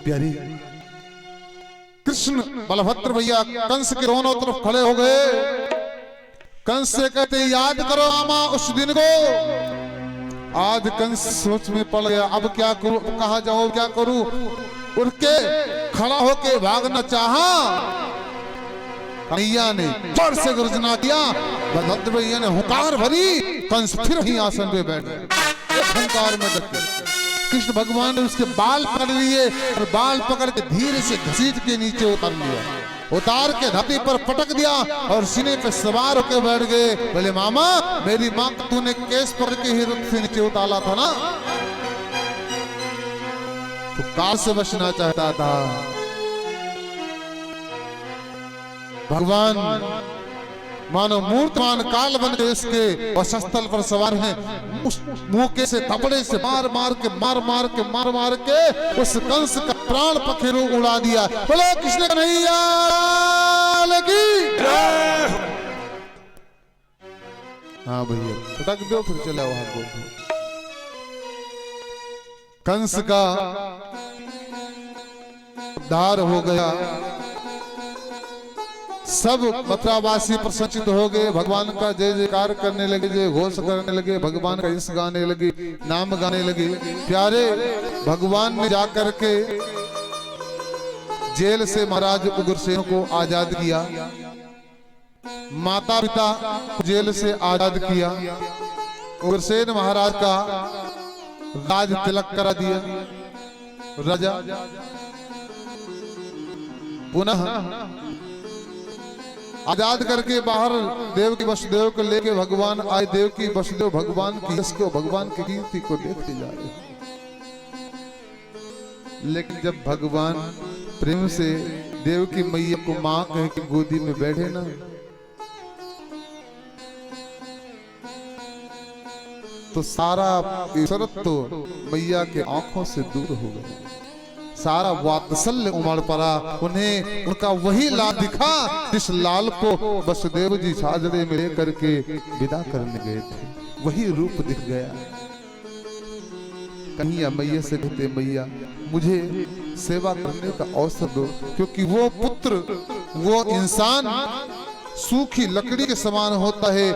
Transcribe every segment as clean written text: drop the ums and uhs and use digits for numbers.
प्यारी कृष्ण बलभद्र भैया कंस के दोनों तरफ खड़े हो गए। कंस से कहते याद करो मामा उस दिन को। आज कंस सोच में पड़ गया, अब क्या करूं, कहां जाऊं, क्या करूं। उठ के खड़ा होके भागना चाहा, कन्हैया ने जोर से गर्जना किया। बलभद्र भैया ने हुंकार भरी, कंस फिर ही आसन पे बैठ गए। हुंकार में डट गए। कृष्ण भगवान ने उसके बाल पकड़ लिए और बाल पकड़ के धीरे से घसीट के नीचे उतार लिया, उतार के धरती पर पटक दिया और सीने पे सवार होकर बैठ गए। बोले मामा मेरी माँ को तूने केस पकड़ के ही रथ से नीचे उतारा था ना, तो काल से बचना चाहता था। भगवान मानो मूर्तमान काल बन के इसके वक्षस्थल पर सवार हैं। उस मुके से थपड़े से मार मार के उस कंस का प्राण पखेरु उड़ा दिया। बोलो कृष्ण कन्हैया की। हाँ भैया पटक दो फिर चले वहां को। कंस का उद्धार हो गया। सब मथुरावासी प्रसन्नचित हो गए, भगवान का जय जयकार करने लगे, जय घोष करने लगे, भगवान का यश गाने लगे, नाम गाने लगे। प्यारे भगवान ने जाकर के जेल से महाराज उग्रसेन को आजाद किया, माता पिता जेल से आजाद किया, उग्रसेन महाराज का राज तिलक करा दिया। राजा पुनः आजाद करके बाहर देव की वसुदेव को लेके भगवान आए। देव की वसुदेव भगवान की यश को, भगवान की कीर्ति को देखते जा रहे। लेकिन जब भगवान प्रेम से देव की मैया को मां कह के गोदी में बैठे ना, तो सारा ईश्वरत्व तो मैया के आंखों से दूर हो गया। सारा वात्सल्य उमड़ पड़ा उन्हें। उनका वही लाल दिखा जिस लाल को वसुदेव जी साजरे में लेकर के विदा करने गए थे, वही रूप दिख गया। कन्हैया मैया से कहते मैया मुझे सेवा करने का अवसर दो, क्योंकि वो पुत्र, वो इंसान सूखी लकड़ी के समान होता है,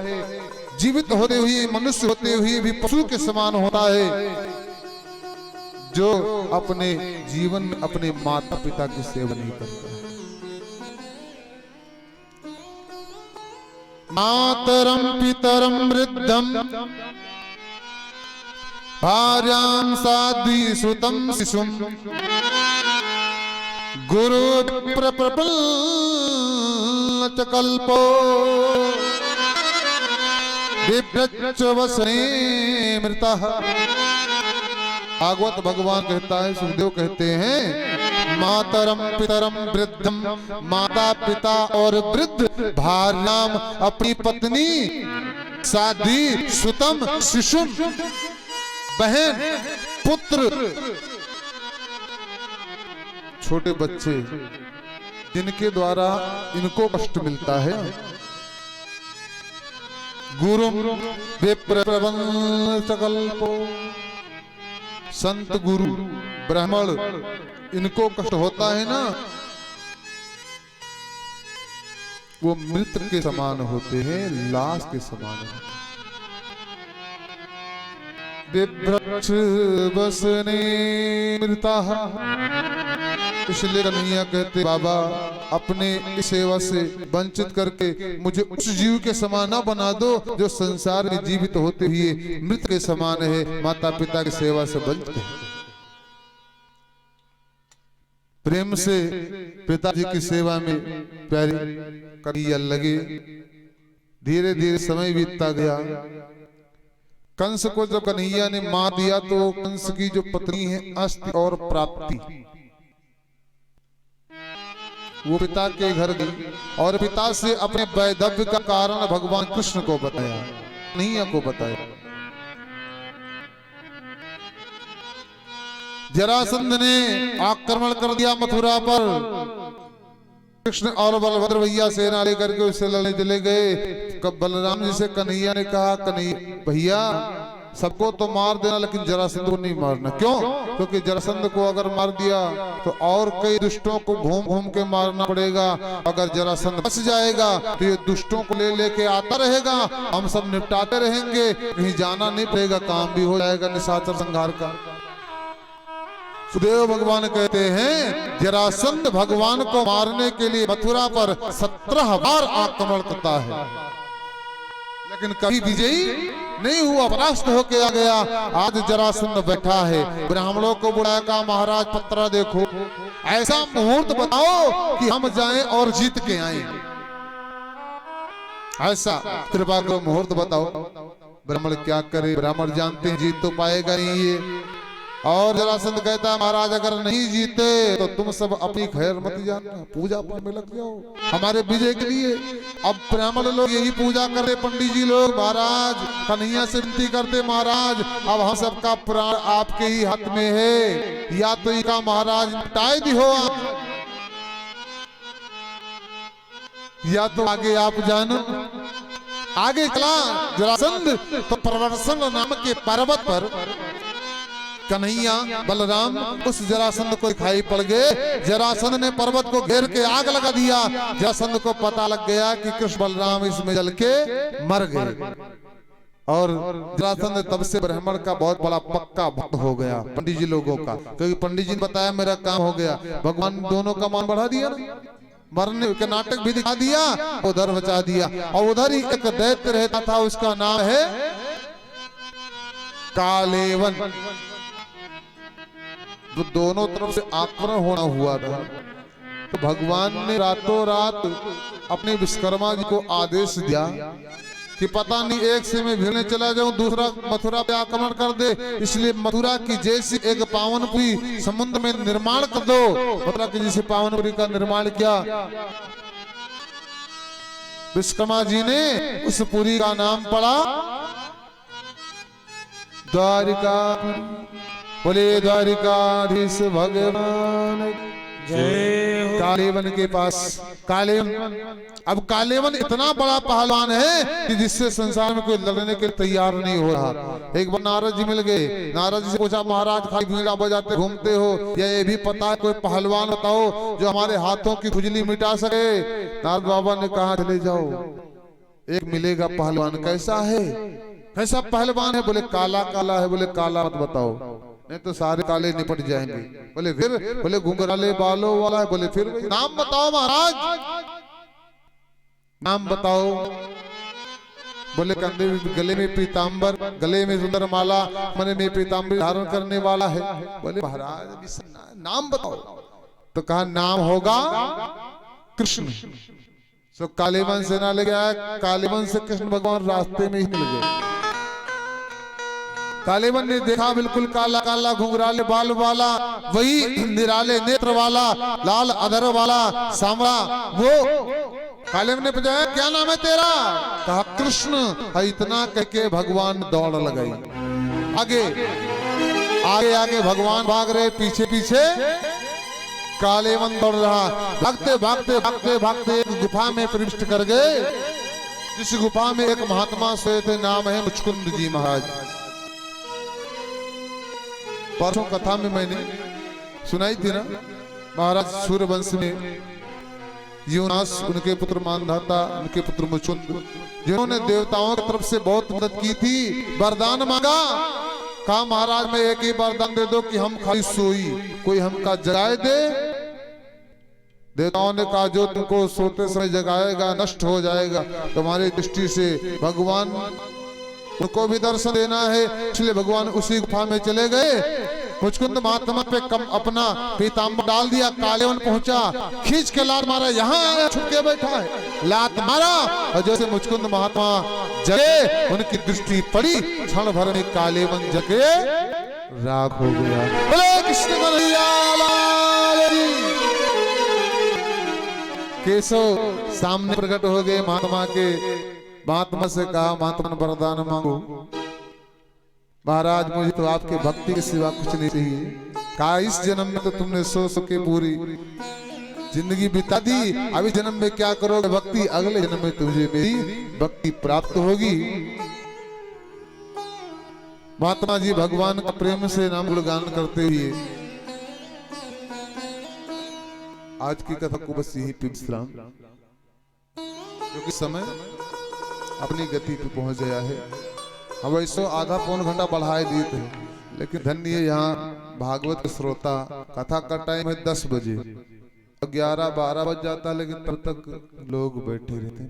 जीवित होते हुए मनुष्य होते हुए भी पशु के समान होता है, जो अपने जीवन में अपने माता पिता की सेवा नहीं करता है। मातरम पितरम वृद्धम भार्यां साध्वी सुतम शिशुम गुरु प्रप्रपल्ल च कल्पो विभ्रच वसने मृतः। भागवत भगवान कहता है, सुखदेव कहते हैं मातरम पितरम वृद्धम, माता पिता और वृद्ध, भार्याम अपनी पत्नी, साध्वी सुतम शिशुम बहन पुत्र, छोटे बच्चे जिनके द्वारा इनको कष्ट मिलता है। गुरुम विप्रवंश कल्पो, संत गुरु ब्राह्मण इनको कष्ट होता है ना, वो मृत के समान होते हैं, लाश के समान होते हैं। विभ्रच बसने मृता, इसलिए कन्हैया कहते बाबा अपने इस सेवा से वंचित करके मुझे उस जीव के समान ना बना दो जो संसार में जीवित होते हुए मृत के समान है, माता पिता की सेवा से वंचित है। प्रेम से पिताजी की सेवा में प्यारी कन्हैया लगे। धीरे धीरे समय बीतता गया। कंस को जब कन्हैया ने मार दिया तो कंस की जो पत्नी है अस्ति और प्राप्ति, वो पिता के घर गई और पिता से अपने वैधव्य का कारण भगवान कृष्ण को बताया, कन्हैया को बताया। जरासंध ने आक्रमण कर दिया मथुरा पर। कृष्ण और बलभद्र भैया सेना लेकर के उससे लड़ने चले गए। कब बलराम जी से कन्हैया ने कहा, कन्हैया भैया सबको तो मार देना लेकिन जरासंध को नहीं मारना। क्यों? क्योंकि जरासंध को अगर मार दिया तो और कई दुष्टों को घूम घूम के मारना पड़ेगा। अगर जरासंध बच जाएगा तो ये दुष्टों को ले लेके आता रहेगा, हम सब निपटाते रहेंगे, कहीं जाना नहीं पड़ेगा, काम भी हो जाएगा निशाचर संहार का। सुदेव भगवान कहते हैं जरासंध भगवान को मारने के लिए मथुरा पर 17 बार आक्रमण करता है, लेकिन कभी विजयी नहीं हुआ, परास्त होके आ गया। आज जरासंध बैठा है, ब्राह्मणों को बुलाया, कहा महाराज पत्रा देखो, ऐसा मुहूर्त बताओ कि हम जाएं और जीत के आए, ऐसा कृपा करो मुहूर्त बताओ। ब्राह्मण क्या करे, ब्राह्मण जानते हैं जीत तो पाएगा नहीं ये। और जरासंध कहता महाराज अगर नहीं जीते तो तुम सब अपनी खैर मत जानना, पूजा पाठ में लग जाओ हमारे विजय के लिए। अब ब्राह्मण लोग यही पूजा कर रहे, पंडित जी लोग महाराज कन्हैया से विनती करते महाराज अब हम सबका प्राण आपके ही हाथ में है, या तो इनका महाराज निपटाए दी हो आप, या तो आगे आप जानो। आगे चला जरासंध तो प्रवर्सन नाम के पर्वत पर कन्हैया बलराम उस जरासंध को दिखाई पड़ गए। जरासंध ने पर्वत को घेर के आग लगा दिया। जरासंध को पता लग गया कि कृष्ण बलराम इसमें जल के मर गए, और जरासंध तब से ब्राह्मण का बहुत बड़ा पक्का भक्त हो गया पंडित जी लोगों का, क्योंकि पंडित जी ने बताया मेरा काम हो गया। भगवान दोनों का मान बढ़ा दिया ना, मरने के नाटक भी दिखा दिया, उधर बचा दिया। और उधर ही एक दैत्य रहता था, उसका नाम है कालेवन। तो दोनों तरफ से आक्रमण होना हुआ था, तो भगवान ने रातों रात अपने विश्वकर्मा जी को आदेश दिया कि पता नहीं एक से मैं भिड़ने चला जाऊं, दूसरा मथुरा पे आक्रमण कर दे, इसलिए मथुरा की जैसी एक पावनपुरी समुद्र में निर्माण कर दो। मथुरा की जैसी पावनपुरी का निर्माण किया विश्वकर्मा जी ने। उस पुरी का नाम पड़ा द्वारिका। बोले द्वारिकाधीश भगवान जय हो। कालेवन के पास कालेवन, अब कालेवन इतना बड़ा पहलवान है कि जिससे संसार में कोई लड़ने के लिए तैयार नहीं हो रहा। एक बार नारद जी मिल गए, नारद जी से पूछा महाराज खाली बीड़ा बजाते घूमते हो, या ये भी पता है कोई पहलवान बताओ जो हमारे हाथों की खुजली मिटा सके। नारद बाबा ने कहा चले जाओ, एक मिलेगा पहलवान। कैसा है, कैसा पहलवान है? बोले काला काला है। बोले काला मत बताओ, नहीं तो सारे काले निपट जाएंगे। बोले फिर? बोले घुंघराले बालों वाला है। बोले फिर? नाम बताओ महाराज, नाम बताओ। बोले कंधे गले में पीतांबर, गले में सुंदर माला, मने में पीतांबर धारण करने वाला है। बोले महाराज नाम बताओ। तो कहा नाम होगा कृष्ण। तो कालेवन से ना ले गया, कालेवन से कृष्ण भगवान रास्ते में ही मिल गए। कालेवन ने देखा बिल्कुल काला काला घुंघराले बाल वाला, वही निराले नेत्र वाला, लाल अधर वाला सांवला, वो कालेवन ने पूछा क्या नाम है तेरा? कहा कृष्ण। इतना कह के भगवान दौड़ लगाई। आगे आगे आगे भगवान भाग रहे, पीछे पीछे कालेवन दौड़ रहा। भागते भागते भागते भागते एक गुफा में प्रविष्ट कर गए, जिस गुफा में एक महात्मा सोए थे, नाम है मुचकुंद जी महाराज। परसों कथा में मैंने सुनाई थी ना, महाराज सूर्यवंश में यूनास, उनके पुत्र मानधाता, उनके पुत्र मुचुंद, जिन्होंने देवताओं की तरफ से बहुत मदद की थी, वरदान मांगा। कहा महाराज मैं एक ही वरदान दे दो कि हम खाली सोई, कोई हमका जगाए दे। देवताओं ने कहा जो तुमको सोते समय जगाएगा नष्ट हो जाएगा। तुम्हारी दृष्टि से भगवान उनको भी दर्शन देना है, इसलिए भगवान उसी गुफा में चले गए। मुचकुंद महात्मा पे कम अपना पीतांबर डाल दिया। कालेवन पहुंचा, खींच के लात मारा, यहाँ आया छुप के बैठा है, लात मारा, और जैसे मुचकुंद महात्मा जगे, उनकी दृष्टि पड़ी, क्षण भर में कालेवन जगे राख हो गया। बोले कृष्ण कन्हैया लाल की। केशव सामने प्रकट हो गए महात्मा के। महात्मा से कहा महात्मा वरदान मांगो। महाराज मुझे तो आपके भक्ति के सिवा कुछ नहीं चाहिए। कहा इस जन्म में तो तुमने सो के पूरी जिंदगी बिता दी, अभी जन्म में क्या करोगे भक्ति, अगले जन्म में तुझे मेरी भक्ति प्राप्त होगी। महात्मा जी भगवान का प्रेम से नाम गुणगान करते हुए आज की कथा को बस यही पे विश्राम, क्योंकि समय अपनी गति पे पहुंच गया है। हम ऐसो आधा पौन घंटा बढ़ाए दिए थे, लेकिन धन्य यहाँ भागवत श्रोता, कथा का टाइम है 10 बजे, 11-12 बज जाता, लेकिन तब तक लोग बैठे रहते हैं।